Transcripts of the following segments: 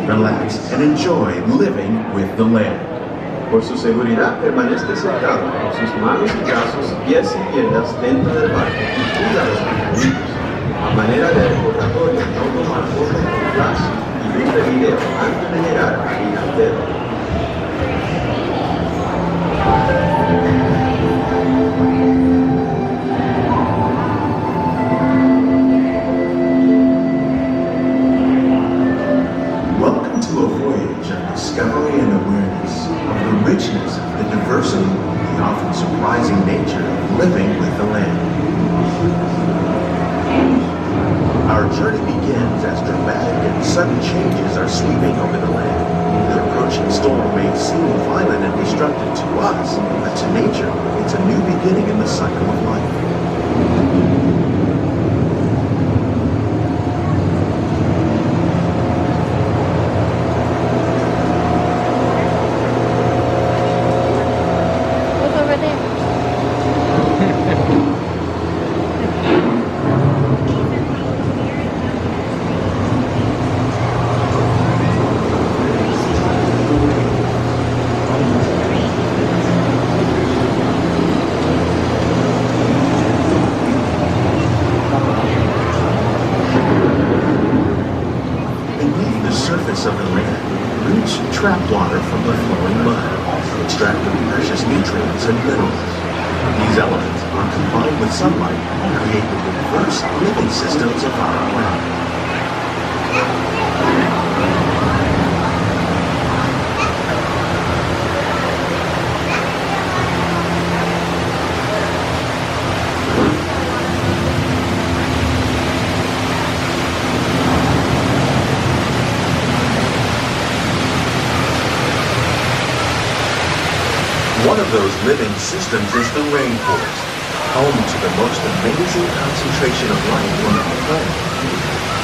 relax, and enjoy living with the land. Por su seguridad, permanezca sentado con sus manos y brazos, pies y piernas dentro del barco y cuida los mecanismos. A manera de recordatorio, no tomar fotos con flash y luz de video antes de llegar a Untitled. Welcome to a voyage of discovery and awareness of the richness, the diversity, the often surprising nature of living with the land. Our journey begins as dramatic and sudden changes are sweeping over the land. The approaching storm may seem violent and destructive to us, but to nature, it's a new beginning in the cycle of life. Of the land, roots trap water from the flowing mud, extracting precious nutrients and minerals. These elements, when combined with sunlight, create the diverse living systems of our planet. One of those living systems is the rainforest, home to the most amazing concentration of life on our planet.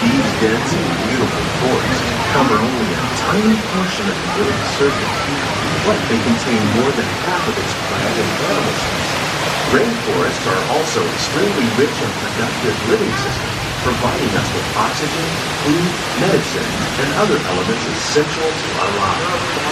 These dense and beautiful forests cover only a tiny portion of the Earth's surface, but they contain more than half of its plant and animal species. Rainforests are also extremely rich and productive living systems, providing us with oxygen, food, medicine, and other elements essential to our lives.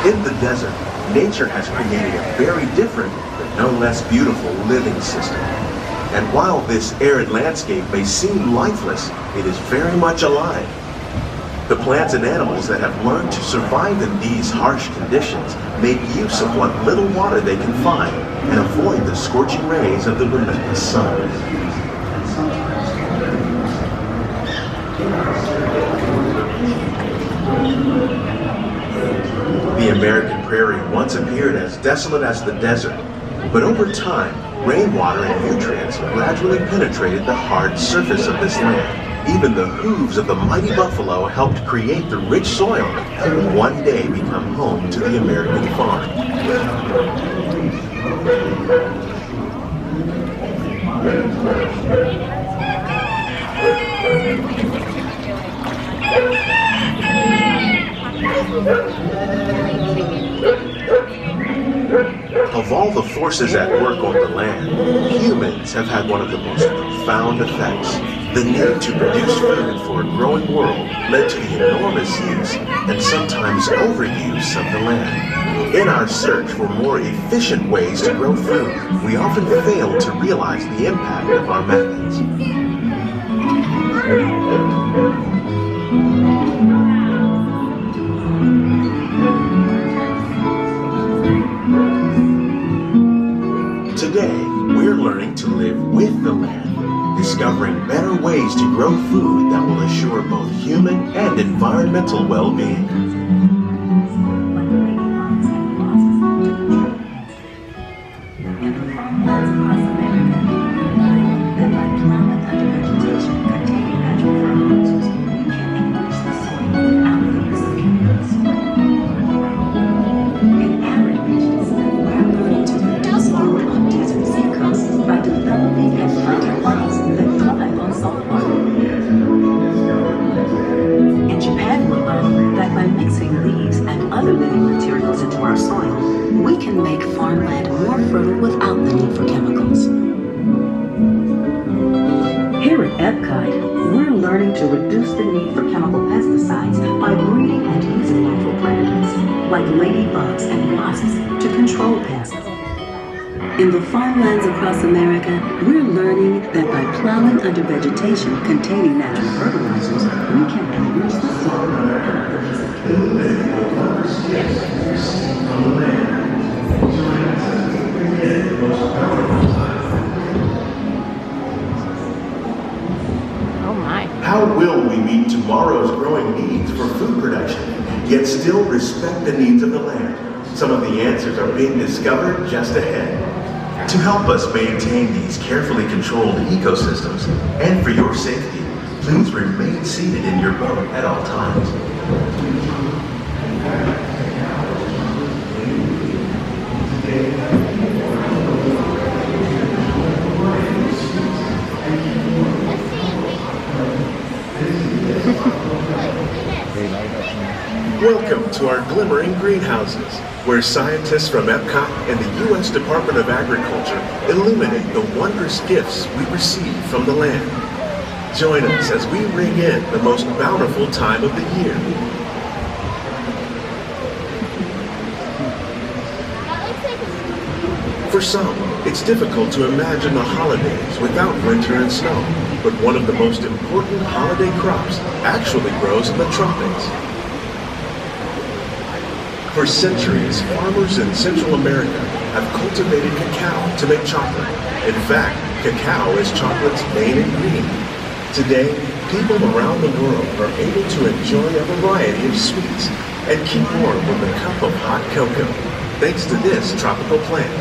In the desert, nature has created a very different, but no less beautiful living system. And while this arid landscape may seem lifeless, it is very much alive. The plants and animals that have learned to survive in these harsh conditions make use of what little water they can find and avoid the scorching rays of the relentless sun. The American prairie once appeared as desolate as the desert, but over time, rainwater and nutrients gradually penetrated the hard surface of this land. Even the hooves of the mighty buffalo helped create the rich soil that would one day become home to the American farm. Of all the forces at work on the land, humans have had one of the most profound effects. The need to produce food for a growing world led to the enormous use and sometimes overuse of the land. In our search for more efficient ways to grow food, we often fail to realize the impact of our methods. Today, we're learning to live with the land, discovering better ways to grow food that will assure both human and environmental well-being. Epcot, we're learning to reduce the need for chemical pesticides by breeding and using natural predators, like ladybugs and wasps, to control pests. In the farmlands across America, we're learning that by plowing under vegetation containing natural fertilizers, we can enrich the soil. Oh my. How will we meet tomorrow's growing needs for food production, yet still respect the needs of the land? Some of the answers are being discovered just ahead. To help us maintain these carefully controlled ecosystems, and for your safety, please remain seated in your boat at all times. Welcome to our Glimmering Greenhouses, where scientists from Epcot and the U.S. Department of Agriculture illuminate the wondrous gifts we receive from the land. Join us as we ring in the most bountiful time of the year. For some, it's difficult to imagine the holidays without winter and snow, but one of the most important holiday crops actually grows in the tropics. For centuries, farmers in Central America have cultivated cacao to make chocolate. In fact, cacao is chocolate's main ingredient. Today, people around the world are able to enjoy a variety of sweets and keep warm with a cup of hot cocoa, thanks to this tropical plant.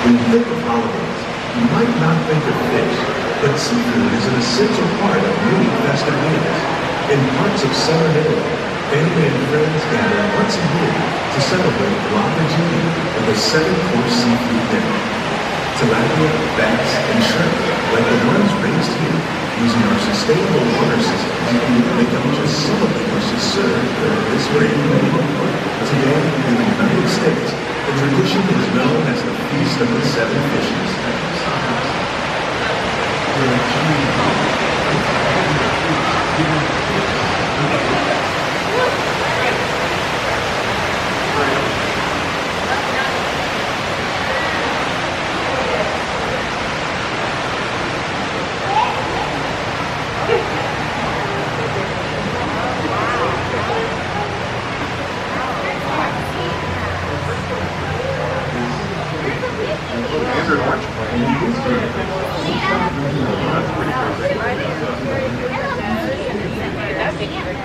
When you think of holidays, you might not think of fish, but seafood is an essential part of many festive meals. In parts of southern Italy, family and friends gather once a year to celebrate La Regina with a 7-course seafood dinner. Tilapia, bass, and shrimp, like the ones raised here, using our sustainable water systems, make up just some of the dishes served during this great meal. Today, in the United States, the tradition is known as the Feast of the Seven Fishes.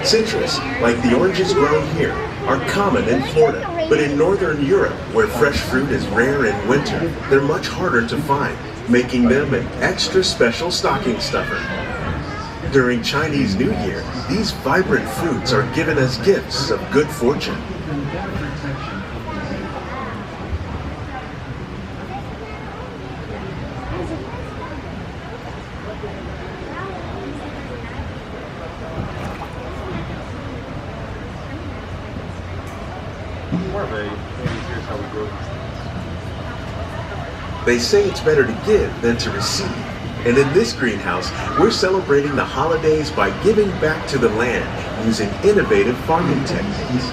Citrus, like the oranges grown here, are common in Florida, but in Northern Europe, where fresh fruit is rare in winter, they're much harder to find, making them an extra special stocking stuffer. During Chinese New Year, these vibrant fruits are given as gifts of good fortune. They say it's better to give than to receive. And in this greenhouse, we're celebrating the holidays by giving back to the land using innovative farming techniques.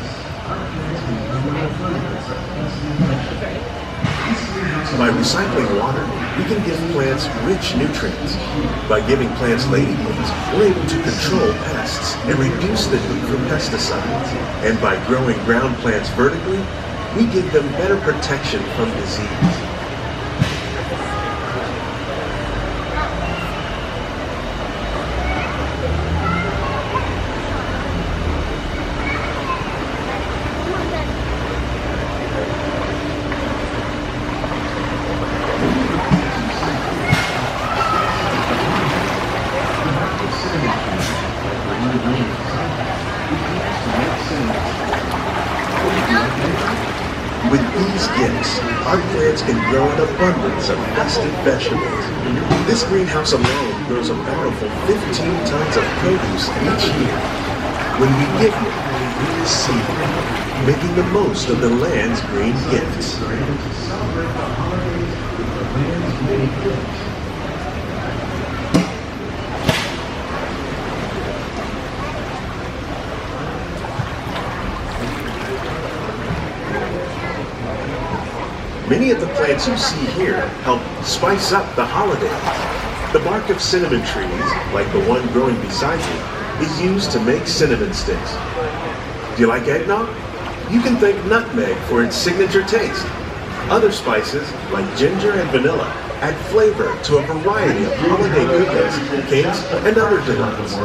By recycling water, we can give plants rich nutrients. By giving plants ladybugs, we're able to control pests and reduce the need for pesticides. And by growing ground plants vertically, we give them better protection from disease. With these gifts, our plants can grow an abundance of festive vegetables. This greenhouse alone grows a bountiful 15 tons of produce each year. When we give it, we receive it, making the most of the land's green gifts. Many of the plants you see here help spice up the holidays. The bark of cinnamon trees, like the one growing beside you, is used to make cinnamon sticks. Do you like eggnog? You can thank nutmeg for its signature taste. Other spices, like ginger and vanilla, add flavor to a variety of holiday cookies, cakes, and other delights.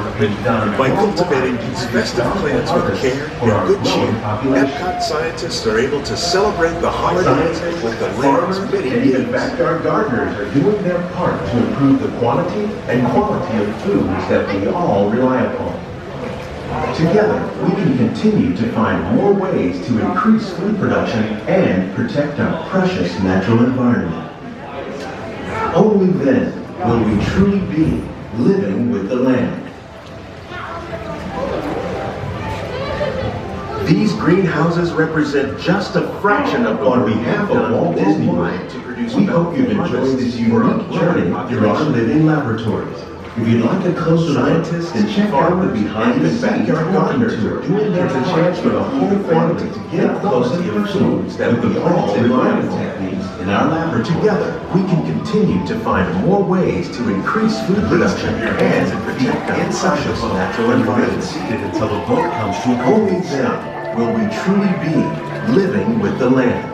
By cultivating these festive plants with care and good cheer, Epcot scientists are able to celebrate the holidays with the land's many gifts. Backyard gardeners are doing their part to improve the quantity and quality of foods that we all rely upon. Together, we can continue to find more ways to increase food production and protect our precious natural environment. Only then will we truly be living with the land. These greenhouses represent just a fraction of on behalf of Walt Disney World. We hope you've enjoyed this unique journey through our living laboratories. If you'd like a closer look, then check out the behind the backyard gardener tour. It's a chance for the whole family to get up close to the foods that we all rely on techniques in our laboratory. Together, we can continue to find more ways to increase food production and protect our precious natural environment. Until the boat comes to a only then will we truly be living with the land.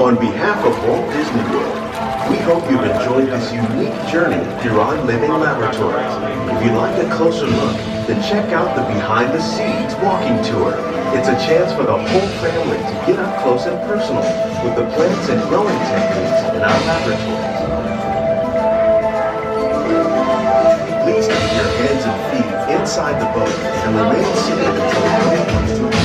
On behalf of Walt Disney World, we hope you've enjoyed this unique journey through our living laboratories. If you'd like a closer look, then check out the Behind the Scenes walking tour. It's a chance for the whole family to get up close and personal with the plants and growing techniques in our laboratories. Please keep your hands and feet inside the boat and remain seated until the boat comes to a